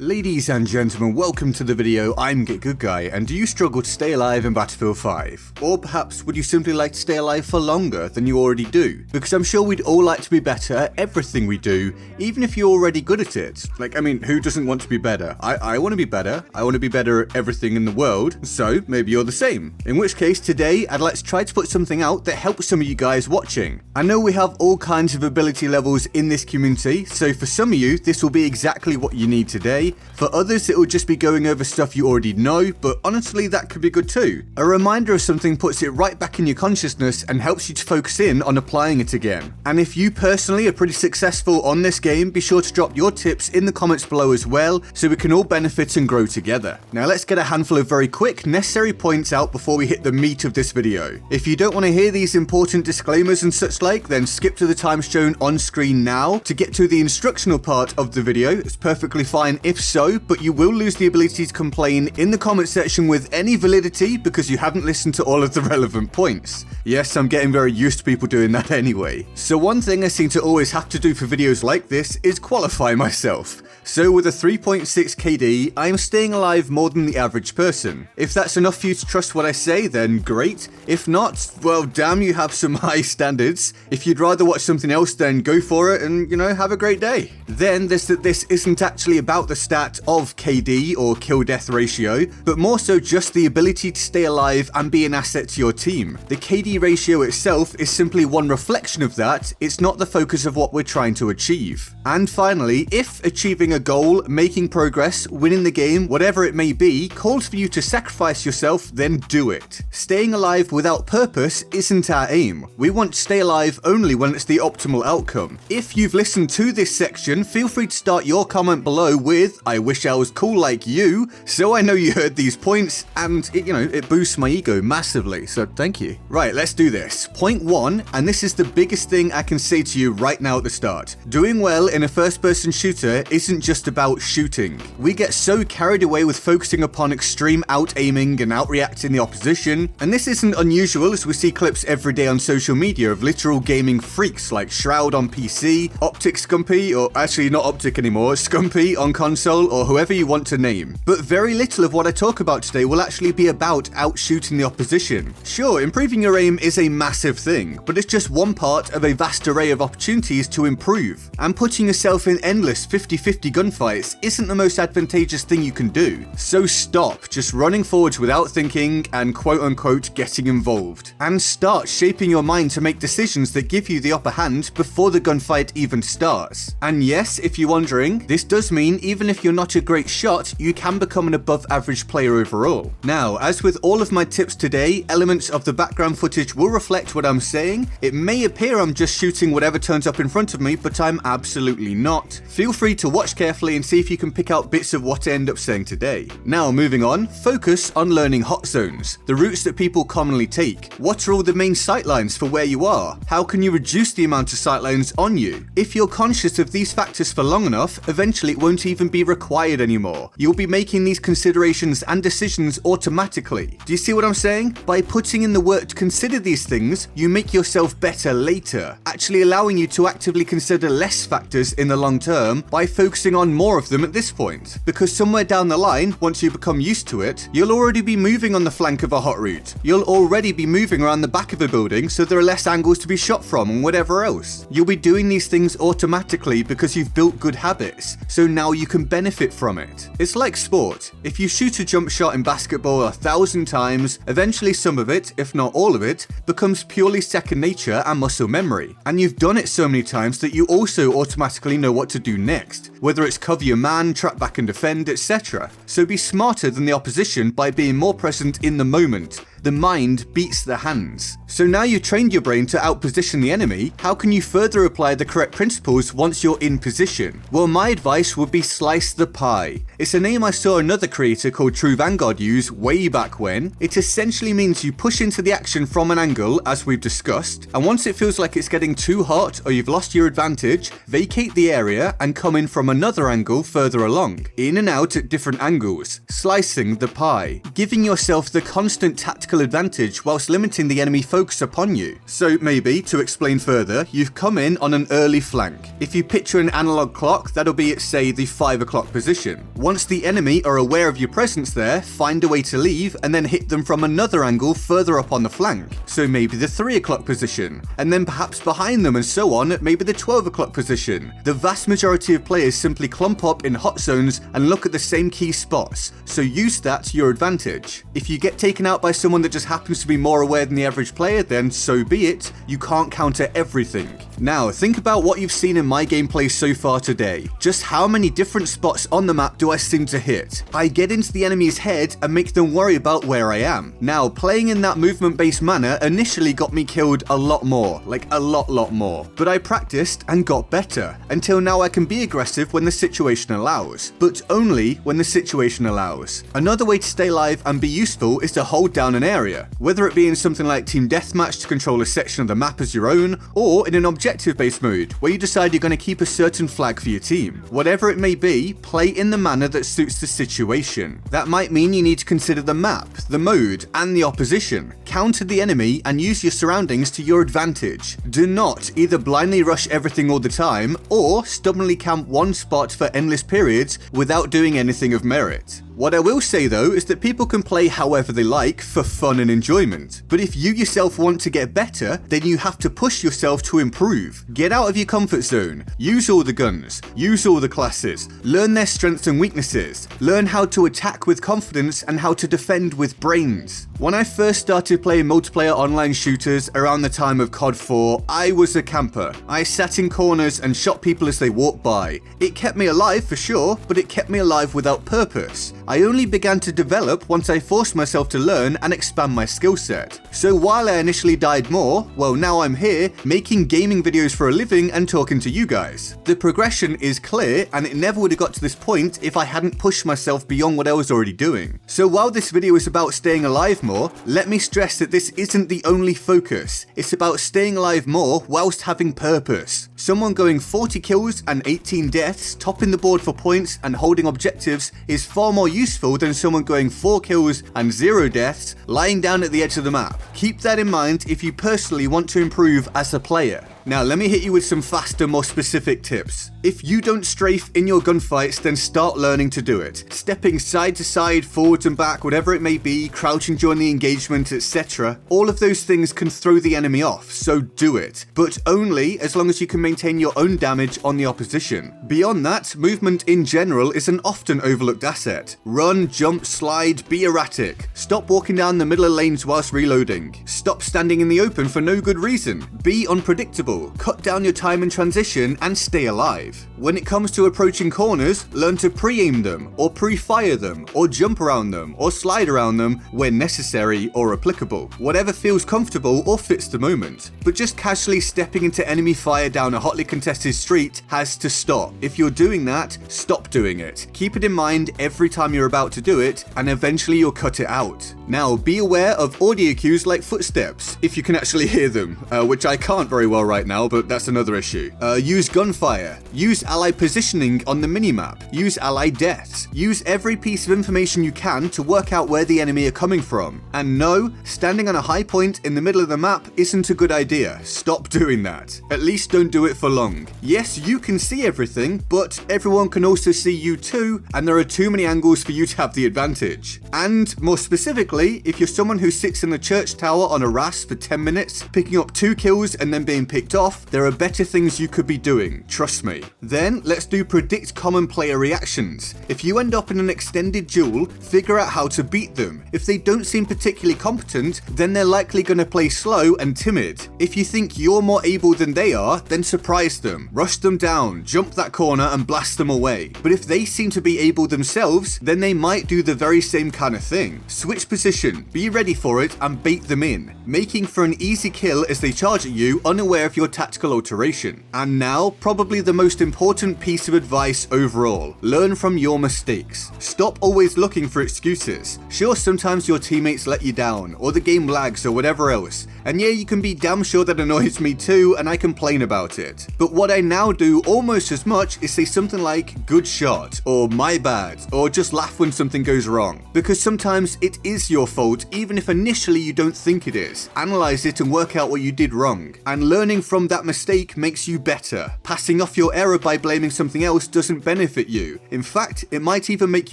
Ladies and gentlemen, welcome to the video. I'm GetGoodGuy, and do you struggle to stay alive in Battlefield 5? Or perhaps would you simply like to stay alive for longer than you already do? Because I'm sure we'd all like to be better at everything we do, even if you're already good at it. Who doesn't want to be better? I want to be better. I want to be better at everything in the world, so maybe you're the same. In which case, today, I'd like to try to put something out that helps some of you guys watching. I know we have all kinds of ability levels in this community, so for some of you, this will be exactly what you need today. For others, it will just be going over stuff you already know, but honestly, that could be good too. A reminder of something puts it right back in your consciousness and helps you to focus in on applying it again. And if you personally are pretty successful on this game, be sure to drop your tips in the comments below as well, so we can all benefit and grow together. Now let's get a handful of very quick, necessary points out before we hit the meat of this video. If you don't want to hear these important disclaimers and such like, then skip to the time shown on screen now. To get to the instructional part of the video, it's perfectly fine if so, but you will lose the ability to complain in the comment section with any validity because you haven't listened to all of the relevant points. Yes, I'm getting very used to people doing that anyway. So one thing I seem to always have to do for videos like this is qualify myself. So with a 3.6 KD, I am staying alive more than the average person. If that's enough for you to trust what I say, then great. If not, well damn, you have some high standards. If you'd rather watch something else, then go for it and, have a great day. Then there's that this isn't actually about the stat of KD or kill death ratio, but more so just the ability to stay alive and be an asset to your team. The KD ratio itself is simply one reflection of that, it's not the focus of what we're trying to achieve. And finally, if achieving a goal, making progress, winning the game, whatever it may be, calls for you to sacrifice yourself, then do it. Staying alive without purpose isn't our aim. We want to stay alive only when it's the optimal outcome. If you've listened to this section, feel free to start your comment below with, I wish I was cool like you, so I know you heard these points, and it boosts my ego massively, so thank you. Right, let's do this. Point 1, and this is the biggest thing I can say to you right now at the start. Doing well in a first-person shooter isn't just about shooting. We get so carried away with focusing upon extreme out-aiming and out-reacting the opposition, and this isn't unusual as we see clips every day on social media of literal gaming freaks like Shroud on PC, Optic Scumpy, or actually not Optic anymore, Scumpy on console, or whoever you want to name. But very little of what I talk about today will actually be about out-shooting the opposition. Sure, improving your aim is a massive thing, but it's just one part of a vast array of opportunities to improve, and putting yourself in endless 50-50 gunfights isn't the most advantageous thing you can do. So stop just running forwards without thinking and quote-unquote getting involved, and start shaping your mind to make decisions that give you the upper hand before the gunfight even starts. And yes, if you're wondering, this does mean even if you're not a great shot, you can become an above average player overall. Now, as with all of my tips today, elements of the background footage will reflect what I'm saying. It may appear I'm just shooting whatever turns up in front of me, but I'm absolutely not. Feel free to watch carefully and see if you can pick out bits of what I end up saying today. Now, moving on, focus on learning hot zones, the routes that people commonly take. What are all the main sightlines for where you are? How can you reduce the amount of sightlines on you? If you're conscious of these factors for long enough, eventually it won't even be required anymore. You'll be making these considerations and decisions automatically. Do you see what I'm saying? By putting in the work to consider these things, you make yourself better later, actually allowing you to actively consider less factors in the long term by focusing on more of them at this point. Because somewhere down the line, once you become used to it, you'll already be moving on the flank of a hot route. You'll already be moving around the back of a building so there are less angles to be shot from and whatever else. You'll be doing these things automatically because you've built good habits, so now you can benefit from it. It's like sport. If you shoot a jump shot in basketball 1,000 times, eventually some of it, if not all of it, becomes purely second nature and muscle memory. And you've done it so many times that you also automatically know what to do next, whether it's cover your man, trap back and defend, etc. So be smarter than the opposition by being more present in the moment. The mind beats the hands. So now you've trained your brain to outposition the enemy, how can you further apply the correct principles once you're in position? Well, my advice would be slice the pie. It's a name I saw another creator called True Vanguard use way back when. It essentially means you push into the action from an angle, as we've discussed, and once it feels like it's getting too hot or you've lost your advantage, vacate the area and come in from another angle further along, in and out at different angles, slicing the pie, giving yourself the constant tactical tactical advantage whilst limiting the enemy focus upon you. So maybe, to explain further, you've come in on an early flank. If you picture an analog clock, that'll be at say the 5 o'clock position. Once the enemy are aware of your presence there, find a way to leave and then hit them from another angle further up on the flank. So maybe the 3 o'clock position, and then perhaps behind them and so on at maybe the 12 o'clock position. The vast majority of players simply clump up in hot zones and look at the same key spots, so use that to your advantage. If you get taken out by someone that just happens to be more aware than the average player, then so be it, you can't counter everything. Now think about what you've seen in my gameplay so far today. Just how many different spots on the map do I seem to hit? I get into the enemy's head and make them worry about where I am. Now playing in that movement based manner initially got me killed a lot more, like a lot more, but I practiced and got better, until now I can be aggressive when the situation allows, but only when the situation allows. Another way to stay alive and be useful is to hold down an area, whether it be in something like Team Deathmatch to control a section of the map as your own, or in an objective-based mode where you decide you're going to keep a certain flag for your team. Whatever it may be, play in the manner that suits the situation. That might mean you need to consider the map, the mode, and the opposition. Counter the enemy and use your surroundings to your advantage. Do not either blindly rush everything all the time, or stubbornly camp one spot for endless periods without doing anything of merit. What I will say though is that people can play however they like for fun and enjoyment, but if you yourself want to get better, then you have to push yourself to improve. Get out of your comfort zone, use all the guns, use all the classes, learn their strengths and weaknesses, learn how to attack with confidence and how to defend with brains. When I first started playing multiplayer online shooters around the time of COD 4, I was a camper. I sat in corners and shot people as they walked by. It kept me alive for sure, but it kept me alive without purpose. I only began to develop once I forced myself to learn and expand my skill set. So while I initially died more, well now I'm here making gaming videos for a living and talking to you guys. The progression is clear and it never would have got to this point if I hadn't pushed myself beyond what I was already doing. So while this video is about staying alive more, let me stress that this isn't the only focus. It's about staying alive more whilst having purpose. Someone going 40 kills and 18 deaths, topping the board for points and holding objectives is far more useful than someone going 4 kills and 0 deaths, lying down at the edge of the map. Keep that in mind if you personally want to improve as a player. Now let me hit you with some faster, more specific tips. If you don't strafe in your gunfights, then start learning to do it. Stepping side to side, forwards and back, whatever it may be, crouching during the engagement, etc. All of those things can throw the enemy off, so do it. But only as long as you can maintain your own damage on the opposition. Beyond that, movement in general is an often overlooked asset. Run, jump, slide, be erratic. Stop walking down the middle of lanes whilst reloading. Stop standing in the open for no good reason. Be unpredictable. Cut down your time in transition and stay alive. When it comes to approaching corners, learn to pre-aim them, or pre-fire them, or jump around them, or slide around them when necessary or applicable. Whatever feels comfortable or fits the moment. But just casually stepping into enemy fire down a hotly contested street has to stop. If you're doing that, stop doing it. Keep it in mind every time you're about to do it, and eventually you'll cut it out. Now, be aware of audio cues like footsteps, if you can actually hear them, which I can't very well right now, but that's another issue. Use gunfire. Use ally positioning on the minimap. Use ally deaths. Use every piece of information you can to work out where the enemy are coming from. And no, standing on a high point in the middle of the map isn't a good idea. Stop doing that. At least don't do it for long. Yes, you can see everything, but everyone can also see you too, and there are too many angles for you to have the advantage. And more specifically, if you're someone who sits in the church tower on a RAS for 10 minutes, picking up 2 kills and then being picked off, there are better things you could be doing, trust me. Then let's do predict common player reactions. If you end up in an extended duel, figure out how to beat them. If they don't seem particularly competent, then they're likely going to play slow and timid. If you think you're more able than they are, then surprise them, rush them down, jump that corner and blast them away. But if they seem to be able themselves, then they might do the very same kind of thing. Switch position, be ready for it and bait them in, making for an easy kill as they charge at you unaware of your tactical alteration. And now, probably the most most important piece of advice overall. Learn from your mistakes. Stop always looking for excuses. Sure, sometimes your teammates let you down, or the game lags, or whatever else. And yeah, you can be damn sure that annoys me too, and I complain about it. But what I now do almost as much is say something like, good shot, or my bad, or just laugh when something goes wrong. Because sometimes it is your fault, even if initially you don't think it is. Analyze it and work out what you did wrong. And learning from that mistake makes you better. Passing off your error by blaming something else doesn't benefit you. In fact, it might even make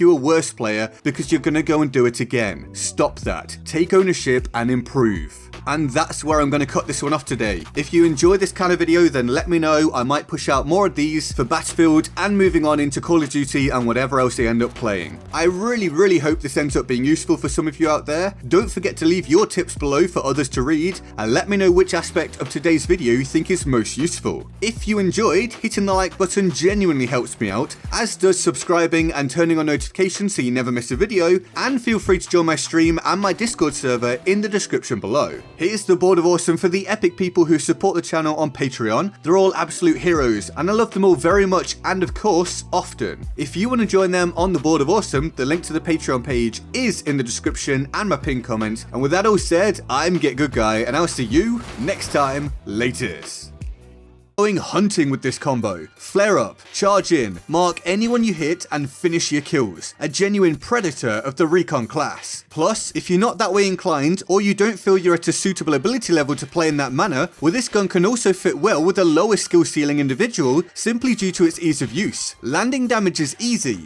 you a worse player because you're gonna go and do it again. Stop that. Take ownership and improve. And that's where I'm going to cut this one off today. If you enjoy this kind of video, then let me know. I might push out more of these for Battlefield and moving on into Call of Duty and whatever else I end up playing. I really hope this ends up being useful for some of you out there. Don't forget to leave your tips below for others to read, and let me know which aspect of today's video you think is most useful. If you enjoyed, hitting the like button genuinely helps me out, as does subscribing and turning on notifications so you never miss a video, and feel free to join my stream and my Discord server in the description below. Here's the board of awesome for the epic people who support the channel on Patreon. They're all absolute heroes, and I love them all very much and of course, often. If you want to join them on the board of awesome, the link to the Patreon page is in the description and my pinned comment. And with that all said, I'm GetGoodGuy, and I'll see you next time. Laters. Going hunting with this combo. Flare up, charge in, mark anyone you hit and finish your kills. A genuine predator of the recon class. Plus, if you're not that way inclined or you don't feel you're at a suitable ability level to play in that manner, well, this gun can also fit well with a lower skill ceiling individual simply due to its ease of use. Landing damage is easy,